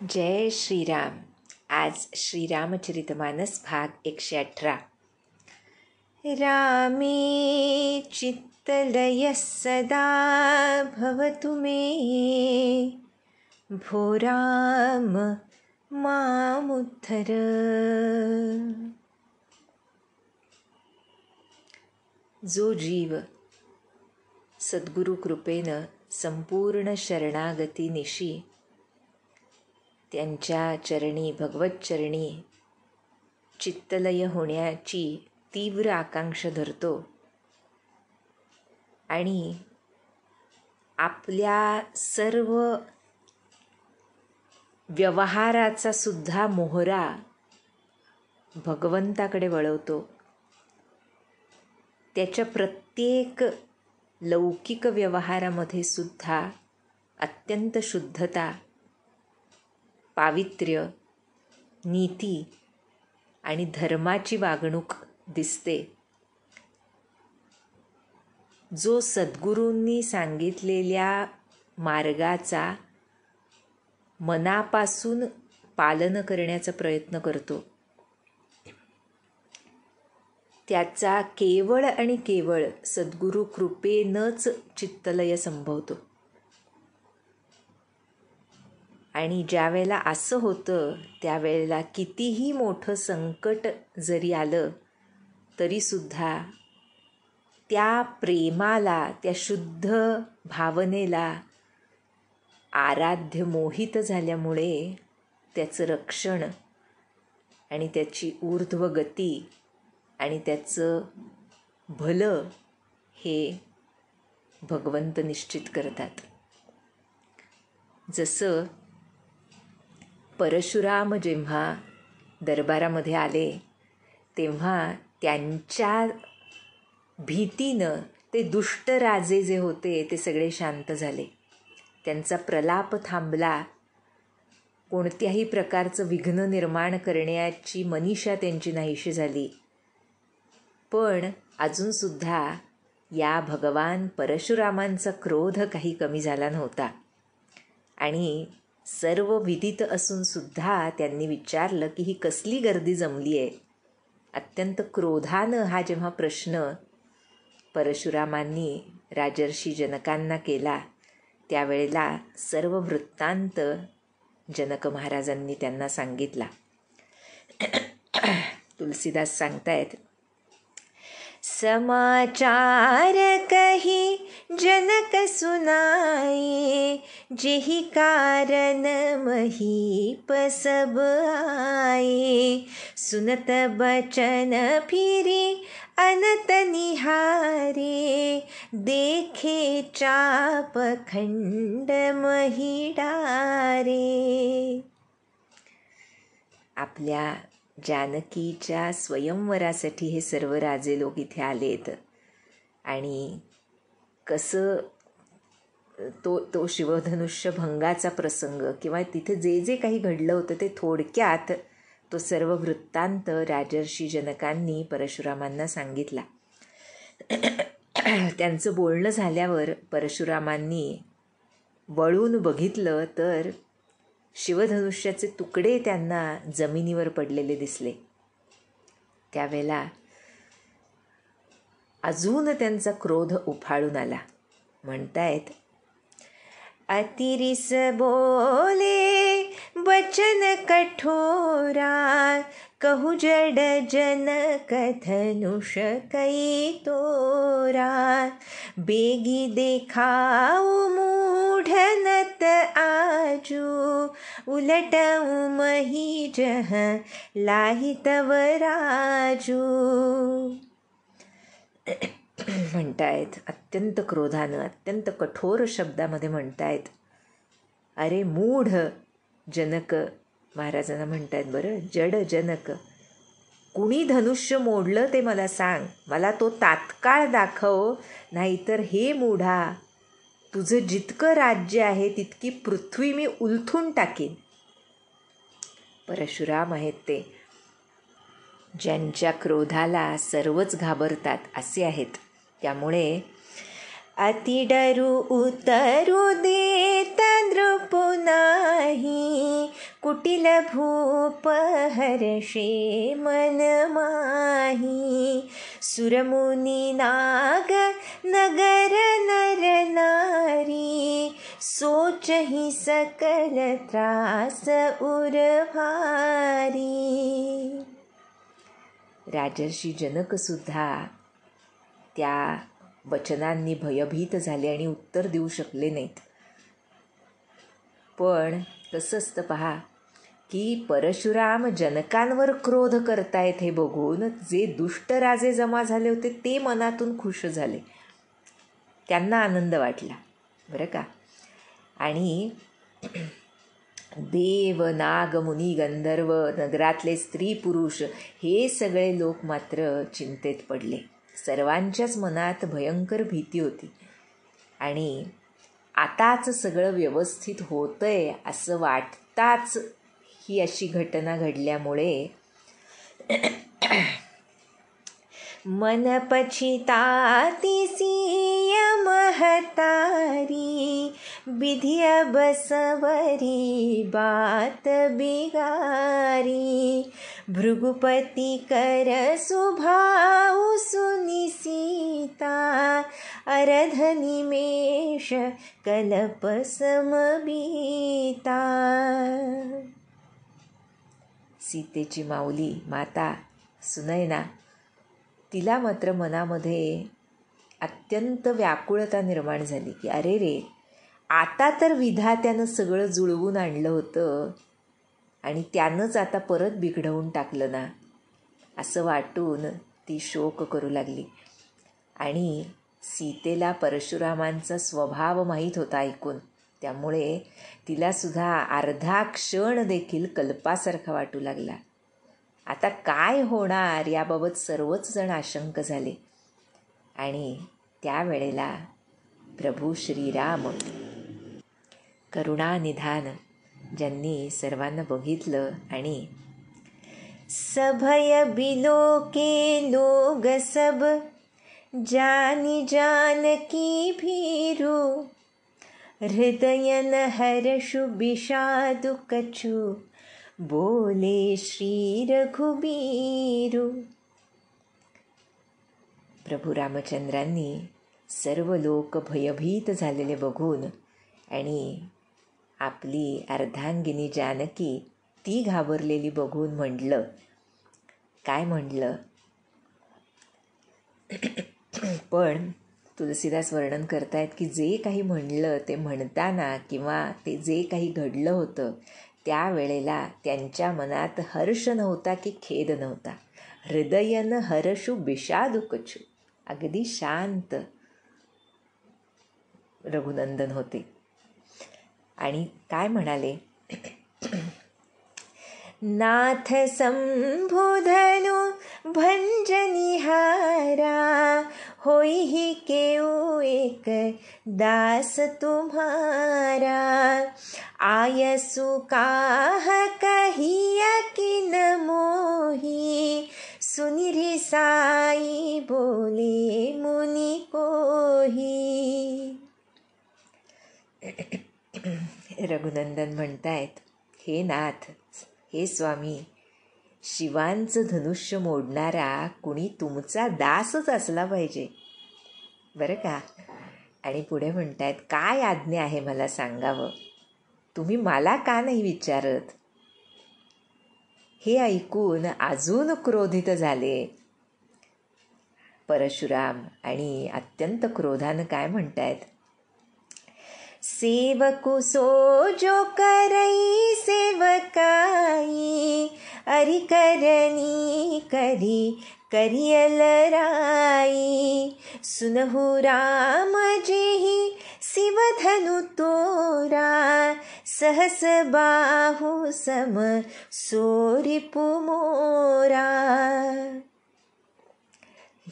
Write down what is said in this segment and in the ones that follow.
जय श्रीराम. आज श्रीरामचरितमानस भाग 118. रामे चित्तलयः सदा भवतु मे, भो राम मामुद्धर. जो जीव सद्गुरु कृपेनं संपूर्ण शरणागतीनिशी त्यांच्या चरणी भगवतचरणी चित्तलय होण्याची तीव्र आकांक्षा धरतो आणि आपल्या सर्व व्यवहाराचा सुद्धा मोहरा भगवंताकडे वळवतो. त्याच्या प्रत्येक लौकिक व्यवहारामध्ये सुद्धा अत्यंत शुद्धता, पावित्र्य, नीती आणि धर्माची वागणूक दिसते. जो सद्गुरूंनी सांगितलेल्या मार्गाचा मनापासून पालन करण्याचा प्रयत्न करतो, त्याचा केवळ आणि केवळ सद्गुरू कृपेनंच चित्तलय संभवतो. आणि ज्या वेळेला असं होतं त्यावेळेला कितीही मोठं संकट जरी आलं तरीसुद्धा त्या प्रेमाला, त्या शुद्ध भावनेला आराध्य मोहित झाल्यामुळे त्याचं रक्षण आणि त्याची ऊर्ध्व गती आणि त्याचं भलं हे भगवंत निश्चित करतात. जसं परशुराम जेव्हा दरबारामध्ये आले तेव्हा त्यांच्या भीतीनं ते दुष्ट राजे जे होते ते सगळे शांत झाले. त्यांचा प्रलाप थांबला. कोणत्याही प्रकारचं विघ्न निर्माण करण्याची मनीषा त्यांची नाहीशी झाली. पण अजूनसुद्धा या भगवान परशुरामांचा क्रोध काही कमी झाला नव्हता आणि सर्व विदित असूनसुद्धा त्यांनी विचारलं की ही कसली गर्दी जमली आहे. अत्यंत क्रोधानं हा जेव्हा प्रश्न परशुरामांनी राजर्षी जनकांना केला त्यावेळेला सर्व वृत्तांत जनक महाराजांनी त्यांना सांगितला. तुलसीदास सांगतायत, समाचार कही जनक सुनाए, जेहि कारण महीप सब आए. सुनत बचन फिरी अनत निहारे, देखे चाप खंड मही डारे. आपल्या जानकीच्या स्वयंवरासाठी हे सर्व राजे लोक इथे आलेत आणि कसं तो शिवधनुष्य भंगाचा प्रसंग किंवा तिथे जे जे काही घडलं होतं ते थोडक्यात तो सर्व वृत्तांत राजर्षी जनकांनी परशुरामांना सांगितला. त्यांचं बोलणं झाल्यावर परशुरामांनी वळून बघितलं तर शिवधनुष्याचे तुकडे त्यांना जमिनीवर पडलेले दिसले. त्यावेळेला अजून त्यांचा क्रोध उफाळून आला. म्हणतायत, अतिरिस बोले वचन कठोरा, कहु जड जनक धनुष कै तोरा. बेगी देखाऊ मूढनत आजू, उलटऊ मही जह लाही तव राजू. म्हणतायत अत्यंत क्रोधानं, अत्यंत कठोर शब्दामध्ये म्हणतायत, अरे मूढ जनक महाराजांना म्हणतायत, बरं जड जनक, कुणी धनुष्य मोडलं ते मला सांग, मला तो तात्काळ दाखव, नाहीतर हे मूढा तुझं जितकं राज्य आहे तितकी पृथ्वी मी उलथून टाकीन. परशुराम आहेत ते ज्यांच्या क्रोधाला सर्वच घाबरतात असे आहेत. त्यामुळे अति डरू उतरू देत नृप नाही, कुटिल भूप हर्षे मन माही, सुरमुनी नाग नगर नर नारी, सोचहि सकल त्रास उर भारी. राजर्षी जनक सुद्धा त्या वचनांनी भयभीत झाले आणि उत्तर देऊ शकले नाहीत. पण कसं असतं पहा, की परशुराम जनकांवर क्रोध करतायत हे बघून जे दुष्ट राजे जमा झाले होते ते मनातून खुश झाले, त्यांना आनंद वाटला बरं का. आणि देव नाग मुनी गंधर्व नगरातले स्त्री पुरुष हे सगळे लोक मात्र चिंतेत पडले. सर्वांच्याच मनात भयंकर भीती होती आणि आताच सगळं व्यवस्थित होतंय असं वाटताच ही अशी घटना घडल्यामुळे मन पछितातिसी महतारी, विधिय बसवरी बात बिगारी, भृगुपति कर सुभाउ सुनि सीता, अरध निमेष कल्प समबीता. सीतेची माऊली माता सुनयना, तिला मात्र मनामध्ये अत्यंत व्याकुळता निर्माण झाली की अरे रे, आता तर विधात्यानं सगळं जुळवून आणलं होतं आणि त्यानंच आता परत बिघडवून टाकलं ना, असं वाटून ती शोक करू लागली. आणि सीतेला परशुरामांचा स्वभाव माहीत होता ऐकून, त्यामुळे तिलासुद्धा अर्धा क्षण देखील कल्पासारखा वाटू लागला. आता काय होणार याबाबत सर्वच जण आशंक झाले. आणि त्यावेळेला प्रभू श्रीराम करुणानिधान ज्यांनी सर्वांना बघितलं आणि सभय बिलोके लोग सब, जानी जानकी भीरु, हृदयन हर्षु विषादु कछु, बोले श्री रघुबीरू. प्रभू रामचंद्रांनी सर्व लोक भयभीत झालेले बघून आणि आपली अर्धांगिनी जानकी ती घाबरलेली बघून म्हटलं, काय म्हटलं. पण तुलसीदास वर्णन करतायत की जे काही म्हणलं ते म्हणताना किंवा ते जे काही घडलं होतं त्यावेळेला त्यांच्या मनात हर्ष नव्हता की खेद नव्हता. हृदयन हर्षु विषादुकछु, अगदी शांत रघुनंदन होते. आणि काय म्हणाले, नाथ संबोधनु भंजनिहारा, होई केऊ एक दास तुम्हारा, आयसु काह कहिया किन मोही, सुनिरि साई बोले मुनि कोही. रघुनंदन म्हणतायत, हे नाथ, हे स्वामी, शिवांचं धनुष्य मोडणारा कुणी तुमचा दासच असला पाहिजे बरं का. आणि पुढे म्हणतायत, काय आज्ञा आहे मला सांगावं, तुम्ही मला का नाही विचारत. हे ऐकून अजून क्रोधित झाले परशुराम आणि अत्यंत क्रोधानं काय म्हणतायत, सेवकु सो जो करई सेवकाई, अरि करनी करी करियल राई, सुनहु राम जेहि शिवधनु तोरा, सहस बाहु सम सोरिपु मोरा.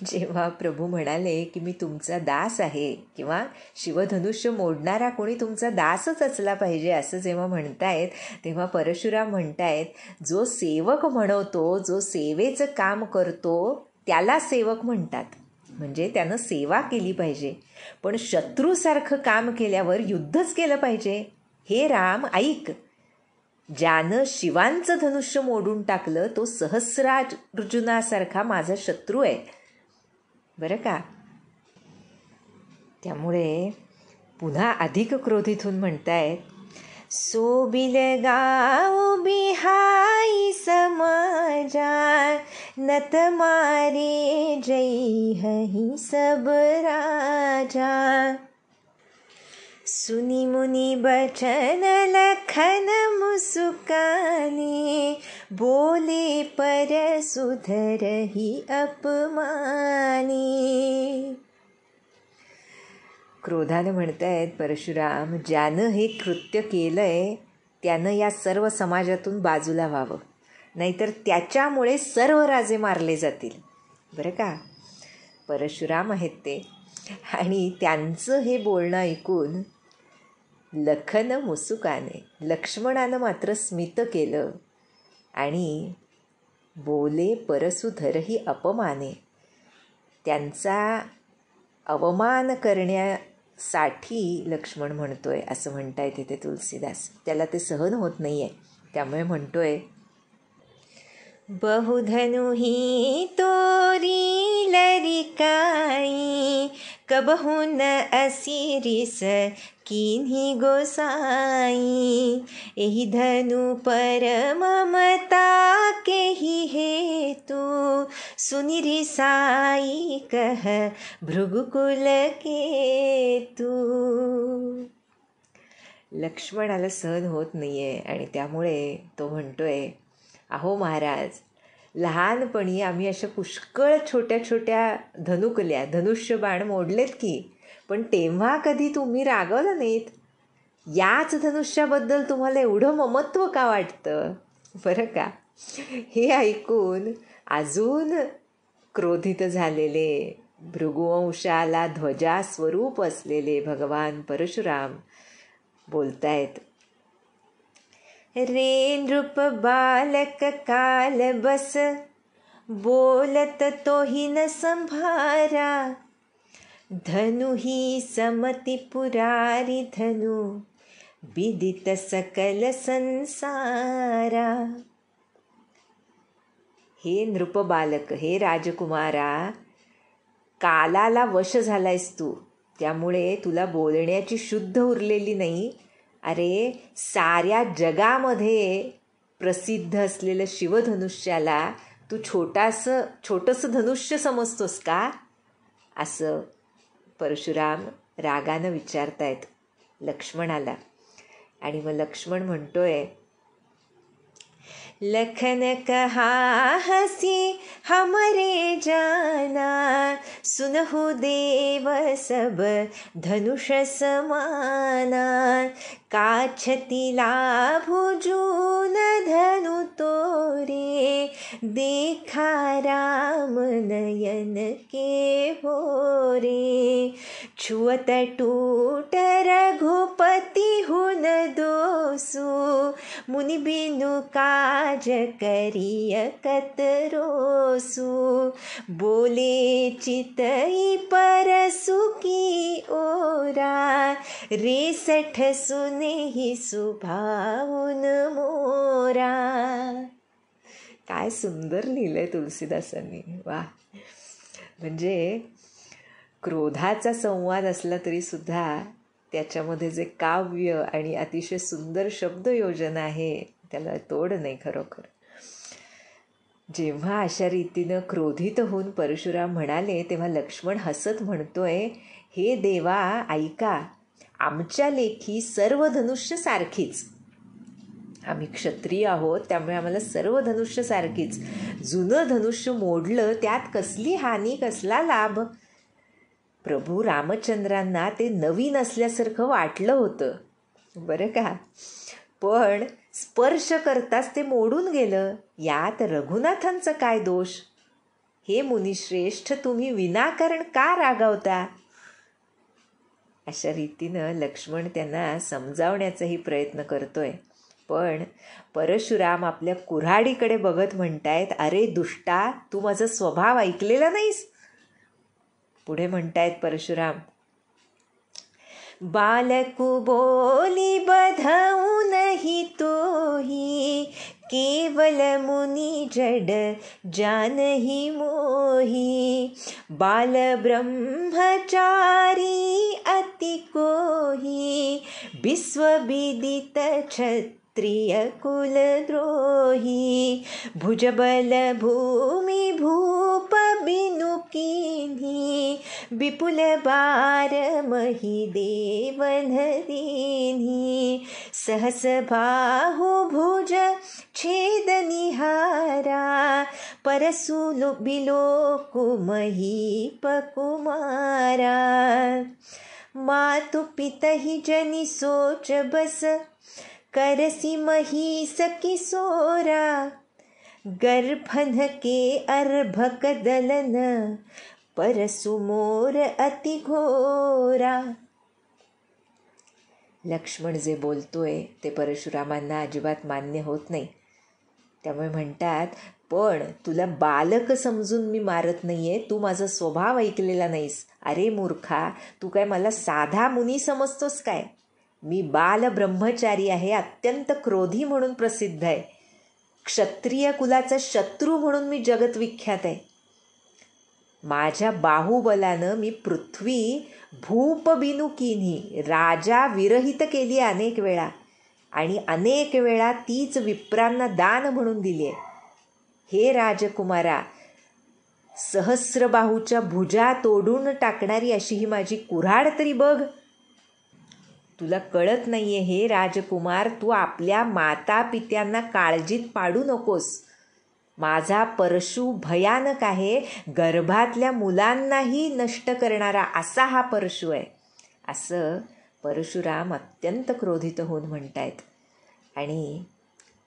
जेव्हा प्रभू म्हणाले की मी तुमचा दास आहे किंवा शिवधनुष्य मोडणारा कोणी तुमचा दासच असला पाहिजे असं जेव्हा म्हणतायत, तेव्हा परशुराम म्हणतायत, जो सेवक म्हणवतो, जो सेवेचं काम करतो त्याला सेवक म्हणतात, म्हणजे त्यानं सेवा केली पाहिजे. पण शत्रूसारखं काम केल्यावर युद्धच केलं पाहिजे. हे राम ऐक, ज्यानं शिवांचं धनुष्य मोडून टाकलं तो सहस्रार्जुनासारखा माझा शत्रू आहे बरं का. त्यामुळे पुन्हा अधिक क्रोधितून म्हणतायत, सोबिल गाव बिहाई समाजा नत मारे जय हही सब राजा. सुनी मुनि बचन लखन मुसुकाने बोले पर सुधरही अपमाने. क्रोधानं म्हणतायत परशुराम, ज्यानं हे कृत्य केलंय त्यानं या सर्व समाजातून बाजूला व्हावं, नाहीतर त्याच्यामुळे सर्व राजे मारले जातील बरं का. परशुराम आहेत ते. आणि त्यांचं हे बोलणं ऐकून लखन मुसुकाने, लक्ष्मणानं मात्र स्मित केलं आणि बोले परसुधरही अपमाने, त्यांचा अवमान करण्यासाठी लक्ष्मण म्हणतोय असं म्हणताय तिथे तुलसीदास. त्याला ते सहन होत नाही आहे, त्यामुळे म्हणतोय, बहुधनु ही तोरी लरिकाई कबहु न असिरिस किन्ही गोसाई. एहि धनु पर ममता केहि हेतु सुनिरिसाई कह भृगुकुल केतु. लक्ष्मणाला सहन होत नाही आहे आणि त्यामुळे तो म्हणतोय, अहो महाराज, लहानपणी आम्ही अशा पुष्कळ छोट्या छोट्या धनुकल्या, धनुष्यबाण मोडलेत की, पण तेव्हा कधी तुम्ही रागवलं नाहीत. याच धनुष्याबद्दल तुम्हाला एवढं ममत्व का वाटतं बरं का. हे ऐकून अजून क्रोधित झालेले, भृगुवंशाला ध्वजा स्वरूप असलेले भगवान परशुराम बोलतायत, रे नृप बालक काल बस बोलत तोही न संभारा. धनु ही समति पुरारी धनु विदित सकल संसारा. हे नृप बालक, हे राजकुमारा, कालाला वश झालायस तू, त्यामुळे तुला बोलण्याची शुद्ध उरलेली नाही. अरे, साऱ्या जगामध्ये प्रसिद्ध असलेलं शिवधनुष्याला तू छोटंसं धनुष्य समजतोस का, असं परशुराम रागानं विचारतायत लक्ष्मणाला. आणि मग लक्ष्मण म्हणतोय, लखन कहा हसी हमरे जाना सुनहु देव सब धनुष समाना. काछति लाभु जून धनु तोरे देखा राम नयन के भोरे. छुअत टूट रघुपति हुन दोसु मुनि बिनु काज करिय कतरोसु. बोले चितई परसु की ओरा रेसठ सुने ही सुभावुन मोरा. काय सुंदर लिहिलंय तुलसीदासांनी, वा. म्हणजे क्रोधाचा संवाद असला तरी सुद्धा त्याच्यामध्ये जे काव्य आणि अतिशय सुंदर शब्दयोजन आहे त्याला तोड नाही खरोखर. जेव्हा अशा रीतीनं क्रोधित होऊन परशुराम म्हणाले तेव्हा लक्ष्मण हसत म्हणतोय, हे देवा ऐका, आमच्या लेखी सर्व धनुष्य सारखीच. आम्ही क्षत्रिय आहोत, त्यामुळे आम्हाला सर्व धनुष्य सारखीच. जुनं धनुष्य मोडलं त्यात कसली हानी, कसला लाभ. प्रभू रामचंद्रांना ते नवीन असल्यासारखं वाटलं होतं बरं का, पण स्पर्श करताच ते मोडून गेलं. यात रघुनाथांचं काय दोष. हे मुनिश्रेष्ठ, तुम्ही विनाकारण का रागावता. अशा रीतीनं लक्ष्मण त्यांना समजावण्याचाही प्रयत्न करतोय. पण परशुराम आपल्या कुऱ्हाडीकडे बघत म्हणतायत, अरे दुष्टा, तू माझा स्वभाव ऐकलेला नाहीस. पुढे म्हणतायत परशुराम, बालकु बोली बधऊ नाही तोही केवल मुनि जड जानहि मोही, बाल ब्रह्मचारी अति कोही, विश्व विदित क्षत्रिय कुलद्रोही, भुजबल भूमि भूप बिनु कीन्ही, विपुल बार मही देवन दीन्ही, सहस बाहु भुज छेद निहारा, परसु बिलोकु महीप कुमारा, मातु पितहि जनि सोच बस, करसी महिष किशोरा, गर्भन के अर्भक दलन, परसु मोर अति घोरा. लक्ष्मण जे बोलतोय ते परशुरामांना अजिबात मान्य होत नाही. त्यामुळे म्हणतात, पण तुला बालक समजून मी मारत नाहीये, तू माझा स्वभाव ऐकलेला नाहीस. अरे मूर्खा, तू काय मला साधा मुनी समजतोस काय? मी बाल ब्रह्मचारी आहे, अत्यंत क्रोधी म्हणून प्रसिद्ध आहे, क्षत्रिय कुलाचा शत्रू म्हणून मी जगत विख्यात आहे. माझ्या बाहुबलानं मी पृथ्वी भूप बिनु कीन्ही, राजा विरहित केली अनेक वेळा, आणि अनेक वेळा तीच विप्रांना दान म्हणून दिली आहे. हे राजकुमारा, सहस्रबाहूच्या भुजा तोडून टाकणारी अशी ही माझी कुऱ्हाड तरी बघ. तुला कळत नाहीये हे राजकुमार, तू आपल्या माता पित्यांना काळजीत पाडू नकोस. माझा परशु भयानक आहे, गर्भातल्या मुलांनाही नष्ट करणारा असा हा परशु आहे. असं परशुराम अत्यंत क्रोधित होऊन म्हणतायत. आणि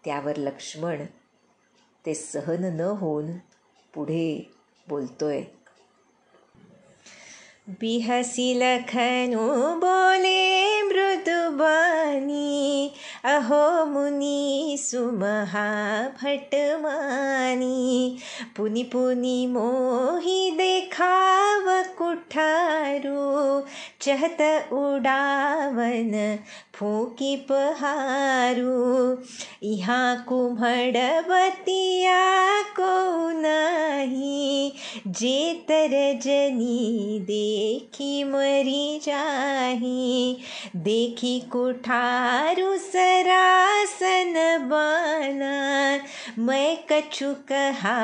त्यावर लक्ष्मण ते सहन न होऊन पुढे बोलतोय. बिहसी लखनू बोले मृदुबानी, अहो मुनी सुमहा भटमानी, पुनि पुनि मोही देखाव कुठारू, चहत उडावन फूकी पहारू, इहाँ कुम्हड़बतिया को नाही, जेतर जनी देखी मरी जाही, देखी कुठारू सरासन बाना, मैं कछु कहा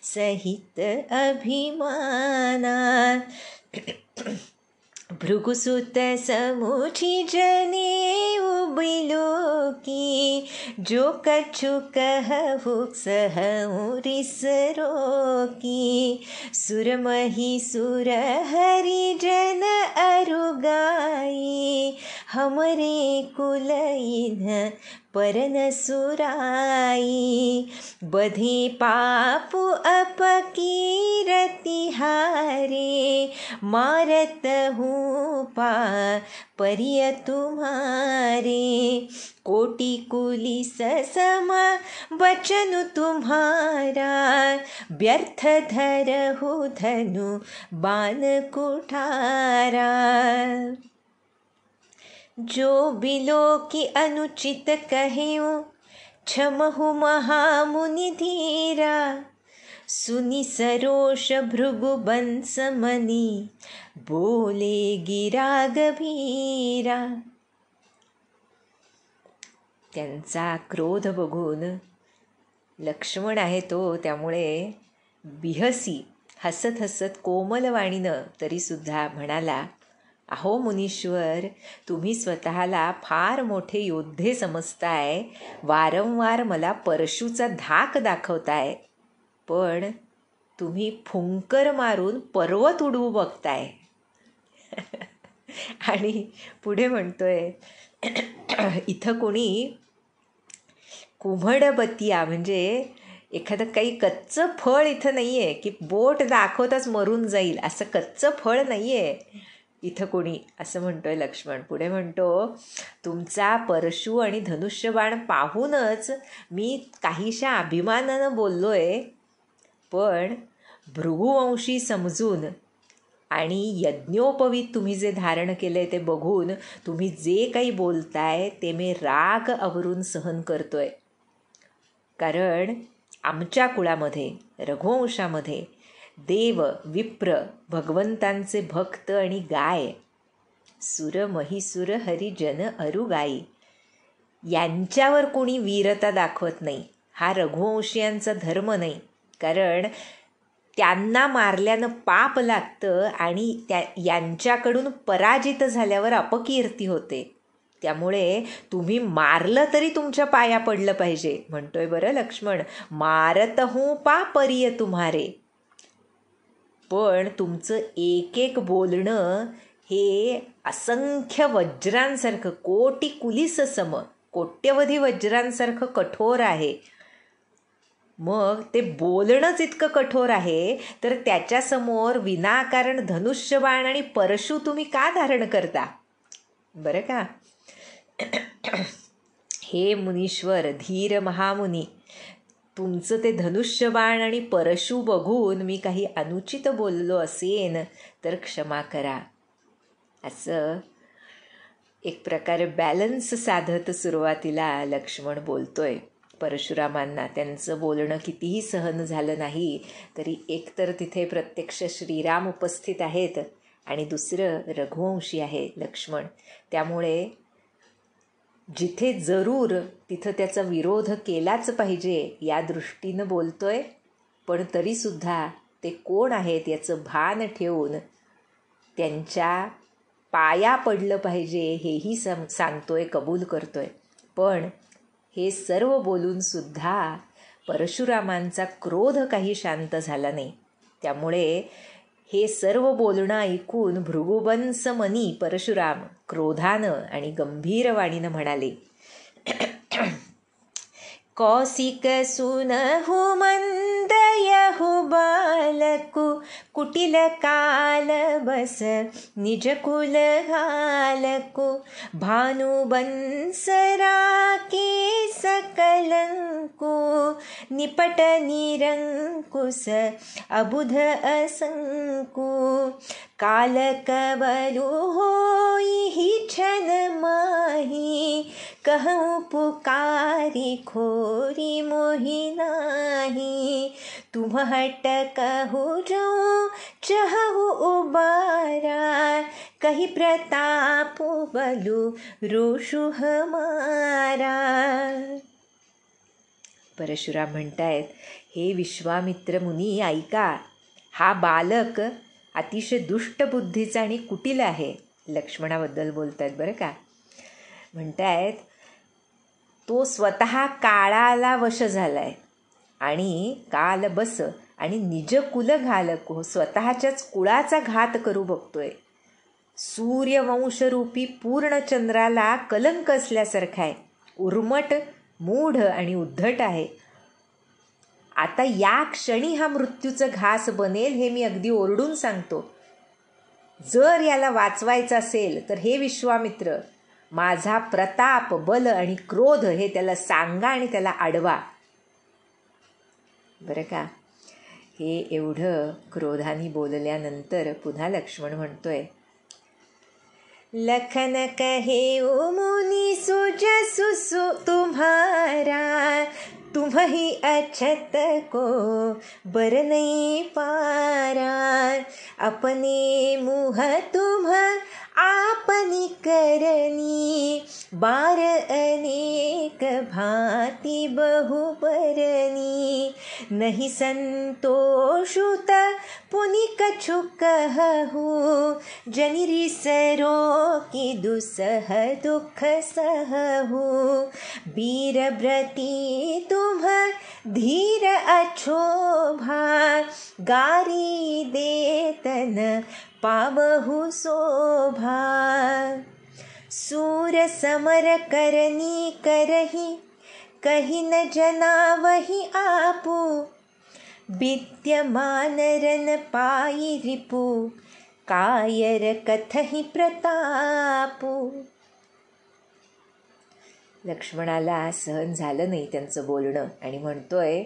सहित अभिमाना, भृगुसुत समुझी जने उबिलो की, जो कछु कहु सहु रिसरो की, सुरमही सुर हरि जन अरुगाई, हमरे कुल इन परन सुराई, बधे पापु अपकीरति हारे, मारत हूँ पा परिय तुम्हारे, कोटि कुलिस सम बचनु तुम्हारा, व्यर्थ धरहु धनु बाण कुठारा, जो बिलो की अनुचित कहेऊँ, क्षमहु महामुनि धीरा, सुनि सरोष भृगु बंस मनी, बोले गिरा गभीरा. त्यांचा क्रोध बघून लक्ष्मण आहे तो, त्यामुळे बिहसी हसत हसत कोमलवाणीनं तरीसुद्धा म्हणाला, अहो मुनीश्वर, तुम्ही स्वतःला फार मोठे योद्धे समजताय, वारंवार मला परशुचा धाक दाखवताय, पण तुम्ही फुंकर मारून पर्वत उडवू बघताय. आणि पुढे म्हणतोय, इथं कोणी कुम्हडबतिया म्हणजे एखादं काही कच्चं फळ इथं नाही आहे की बोट दाखवताच मरून जाईल, असं कच्चं फळ नाही आहे इथं कोणी, असं म्हणतोय लक्ष्मण. पुढे म्हणतो, तुमचा परशु आणि धनुष्यबाण पाहूनच मी काहीशा अभिमानानं बोललोय, पण भृगुवंशी समजून आणि यज्ञोपवीत तुम्ही जे धारण केलं आहे ते बघून तुम्ही जे काही बोलताय ते मी राग आवरून सहन करतोय. कारण आमच्या कुळामध्ये रघुवंशामध्ये देव, विप्र, भगवंतांचे भक्त आणि गाय, सुर महिसुर हरिजन अरुगाई यांच्यावर कोणी वीरता दाखवत नाही. हा रघुवंशीयांचा धर्म नाही. कारण त्यांना मारल्यानं पाप लागतं आणि यांच्याकडून पराजित झाल्यावर अपकीर्ती होते. त्यामुळे तुम्ही मारलं तरी तुमच्या पाया पडलं पाहिजे. म्हणतोय बरं लक्ष्मण, मारत हूँ पापरिय तुम्हारे. पण तुमचं एक एक बोलणं हे असंख्य वज्रांसारखं, कोटी कुलिस सम, कोट्यवधी वज्रांसारखं कठोर आहे. मग ते बोलणंच इतकं कठोर आहे तर त्याच्यासमोर विनाकारण धनुष्यबाण आणि परशु तुम्ही का धारण करता? बरं का? हे मुनीश्वर, धीर महामुनी, तुमचं ते धनुष्यबाण आणि परशु बघून मी काही अनुचित बोललो असेन तर क्षमा करा. असं एक प्रकारे बॅलन्स साधत सुरुवातीला लक्ष्मण बोलतोय परशुरामांना. त्यांचं बोलणं कितीही सहन झालं नाही तरी एकतर तिथे प्रत्यक्ष श्रीराम उपस्थित आहेत आणि दुसरं रघुवंशी आहे लक्ष्मण. त्यामुळे जिथे जरूर तिथं त्याचा विरोध केलाच पाहिजे या दृष्टीनं बोलतोय. पण तरीसुद्धा ते कोण आहेत याचं भान ठेवून त्यांच्या पाया पडलं पाहिजे हेही सांगतोय, कबूल करतोय. पण हे सर्व बोलूनसुद्धा परशुरामांचा क्रोध काही शांत झाला नाही. त्यामुळे हे सर्व बोलणं ऐकून भृगुवंश मनी परशुराम क्रोधानं आणि गंभीर वाणीनं म्हणाले, कौशिक सुनहु मंदयहु बालकु कुटिल काल बस निज कुल घालकु भानुबंसरा के सकलंकु निपट निरंकुश अबुध असंकु काल कबलु होई छन माही कहूँ पुकारी खोरी मोहि नाही तुम हट कहू जाऊँ चहु उबारा कही प्रताप बलु रोषु हमारा. परशुराम म्हणतायत, हे विश्वामित्र मुनी ऐका, हा बालक अतिशय दुष्ट बुद्धीचा आणि कुटील आहे. लक्ष्मणाबद्दल बोलतायत बरं का. म्हणतायत तो स्वतः काळाला वश झालाय आणि काल बस आणि निज कुल घालको, स्वतःच्याच कुळाचा घात करू बघतोय. सूर्यवंशरूपी पूर्ण चंद्राला कलंक असल्यासारखा आहे. उर्मट, मूढ आणि उद्धट आहे. आता या क्षणी हा मृत्यूचं घास बनेल हे मी अगदी ओरडून सांगतो. जर याला वाचवायचं असेल तर हे विश्वामित्र, माझा प्रताप, बल आणि क्रोध हे त्याला सांगा आणि त्याला अडवा. बरं का. हे एवढं क्रोधाने बोलल्यानंतर पुन्हा लक्ष्मण म्हणतोय, लखन कहे ओ मुनि सुजसु तुम्हारा तुम्ही अछत को बर नहीं पारा अपने मुँह तुम आपनी करनी बार अनेक भांति बहुबरनी नहीं संतोषुत पुनि कछु कहू जनिरी सरो की दुसह दुख सहू वीर व्रती तुम धीर अछोभा गारी देतन पावहु शोभा सूर समर करनी करही कही न जना वही आपू विद्यमान रन पाई रिपु कायर कथहि प्रतापू. लक्ष्मणाला सहन झालं नाही त्यांचं बोलणं आणि म्हणतोय,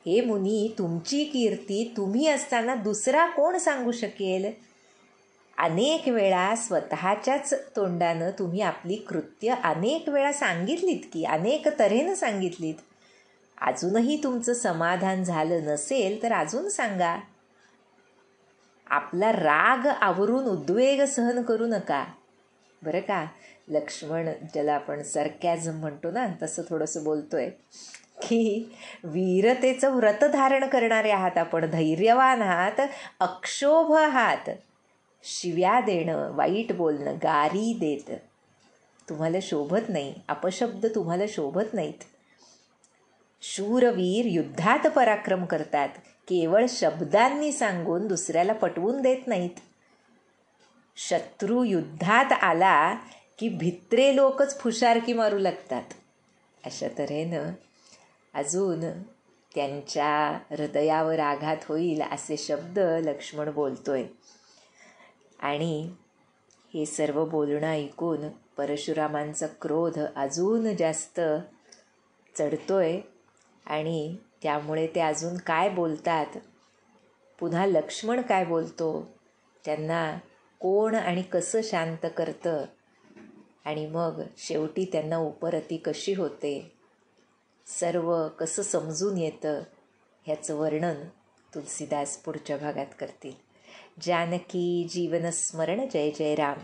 हे मुनी, तुमची कीर्ती तुम्ही असताना दुसरा कोण सांगू शकेल? अनेक वेळा स्वतःच्याच तोंडानं तुम्ही आपली कृत्य अनेक वेळा सांगितलीत की, अनेक तऱ्हेनं सांगितलीत. अजूनही तुमचं समाधान झालं नसेल तर अजून सांगा. आपला राग आवरून उद्वेग सहन करू नका. बरं का, लक्ष्मण ज्याला आपण सरकॅझम म्हणतो ना, तसं थोडंसं बोलतोय की वीरतेचं व्रत धारण करणारे आहात आपण, धैर्यवान आहात, अक्षोभ आहात. शिव्या देणं, वाईट बोलणं, गारी देत तुम्हाला शोभत नाही, अपशब्द तुम्हाला शोभत नाहीत. शूरवीर युद्धात पराक्रम करतात, केवळ शब्दांनी सांगून दुसऱ्याला पटवून देत नाहीत. शत्रू युद्धात आला की भित्रे लोकच फुशारकी मारू लागतात. अशा तऱ्हेनं अजून त्यांच्या हृदयावर आघात होईल असे शब्द लक्ष्मण बोलतोय. आणि हे सर्व बोलणं ऐकून परशुरामांचा क्रोध अजून जास्त चढतोय आणि त्यामुळे ते अजून काय बोलतात, पुन्हा लक्ष्मण काय बोलतो, त्यांना कोण आणि कसं शांत करतं आणि मग शेवटी त्यांना उपरती कशी होते, सर्व कसं समजून येतं, ह्याचं वर्णन तुलसीदास पुढच्या भागात करतील. जानकी जीवनस्मरण. जय जय राम.